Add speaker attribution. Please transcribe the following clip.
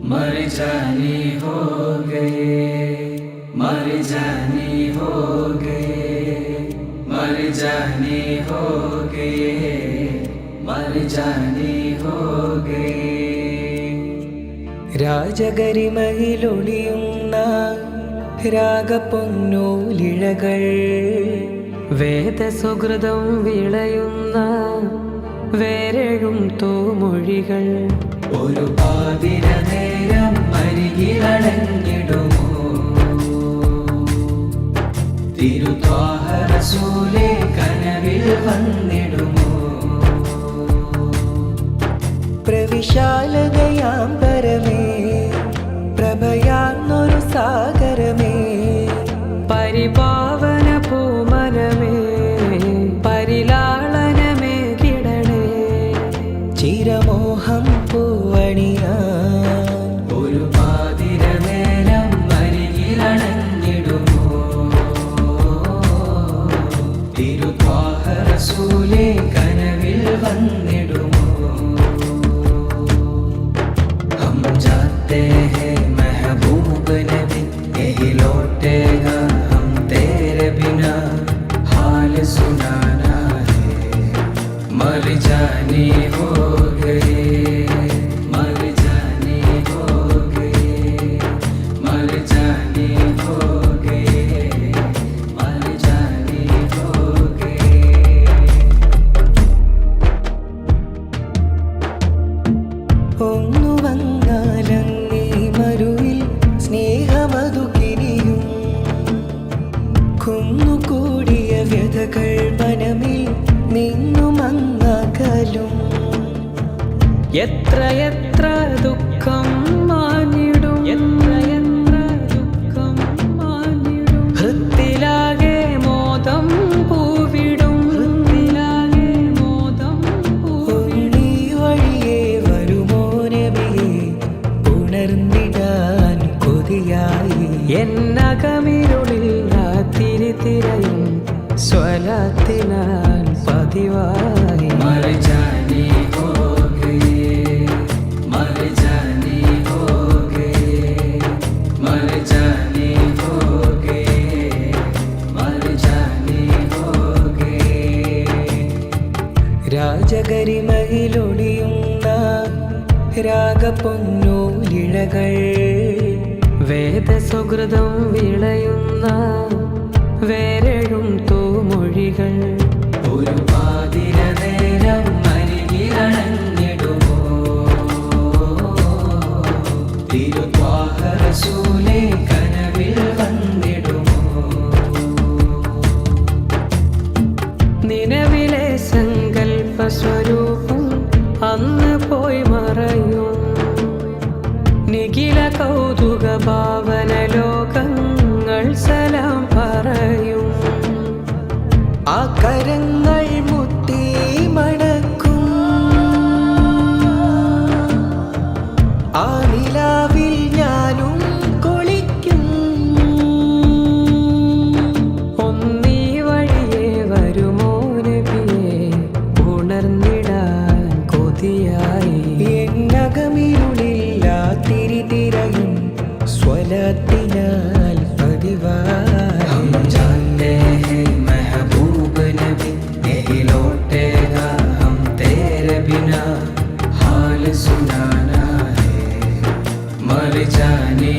Speaker 1: मर जाने हो गए, मर जाने हो गए, मर जाने हो गए, मर जाने हो गए. രാജഗരിമയിലൊളിയുന്ന രാഗപ്പൊന്നൂലിഴകൾ, വേദസുഹൃതം വിളയുന്ന വേരഴും തൂമൊഴികൾ, ഒരു പാതിര നേരം അരികിലടഞ്ഞിടുമോ തിരുത്വാഹ റസൂലേ, കനവിൽ വന്നിടുമോ
Speaker 2: പ്രവിശാലതയാം പരമേ, പ്രഭയാർന്നൊരു സാഗരമേ,
Speaker 1: പരിപാവന പൂമനമേ, പരിലാളനമേ കിടണേ,
Speaker 2: ചിരമോഹം പൂവണിയാൻ
Speaker 1: ഒരു പാതിര നേരം അരികിലണഞ്ഞിടുമോ തിരുത്വാഹ റസൂലേ, കനവിൽ വന്നിടുമോ. हम जाते हैं महबूब नबी, यही लौटेगा हम तेरे बिना, हाल सुनाना है. मर जाने हो गए, मर जाने हो गए, मर जाने हो गए, मर जाने हो गए.
Speaker 2: ഒന്നു വന്നാലങ്ങീ മരുവിൽ സ്നേഹമതു കിനിയും, കുന്നുകൂടിയ വ്യതകൾ മനമിൽ നിന്നുമങ്ങകലും.
Speaker 1: എത്ര എത്ര ദുഃഖം മാഞ്ഞിടും, എത്ര എത്ര ദുഃഖം മാഞ്ഞിടും, ഹൃത്തിലാകെ മോദം പൂവിടും, ഹൃത്തിലാകെ മോദം പൂവിടും.
Speaker 2: നീ വഴിയേ വരുമോ നബിയേ, ഉണർന്നിടാൻ കൊതിയായി
Speaker 1: എന്നകമിരുളിൽ തിരി തിരയും സ്വലാത്തിനാൽ പതിവായി. മർ ജാനെ ഹോ ഗയേ, മർ ജാനെ ഹോ ഗയേ, മർ ജാനെ ഹോ ഗയേ, മർ ജാനെ ഹോ ഗയേ.
Speaker 2: രാജഗരിമയിലൊളിയുന്ന രാഗപ്പൊന്നൂലിഴകൾ,
Speaker 1: വേദസുഹൃതം വിളയുന്ന വേരഴും തൂമൊഴികൾ, ഒരു പാതിര നേരം അരികിലണഞ്ഞിടുമോ തിരുത്വാഹ റസൂലേ, കനവിൽ വന്നിടുമോ. നിലവിലെ സങ്കൽപ്പ സ്വരൂപം അന്ന് പോയി മറയും, നിഖില കൗതുക ഭാവന ലോകങ്ങൾ സലാം പറയും.
Speaker 2: ആ കരങ്ങൾ മുത്തി മണക്കും, ആ നിലാവിൽ ഞാനും കൊളിക്കും.
Speaker 1: ഒന്നീ വഴിയേ വരുമോ നബിയേ, ഉണർന്നിടാൻ കൊതിയായി.
Speaker 2: എന്നകമിരുളില്ലാ തിരി തിരയും സ്വലത്തിനാൽ പതിവായി.
Speaker 1: हम जानते हैं महबूब नबी, यही लौटेगा हम तेरे बिना, हाल सुनाना है. मर जाने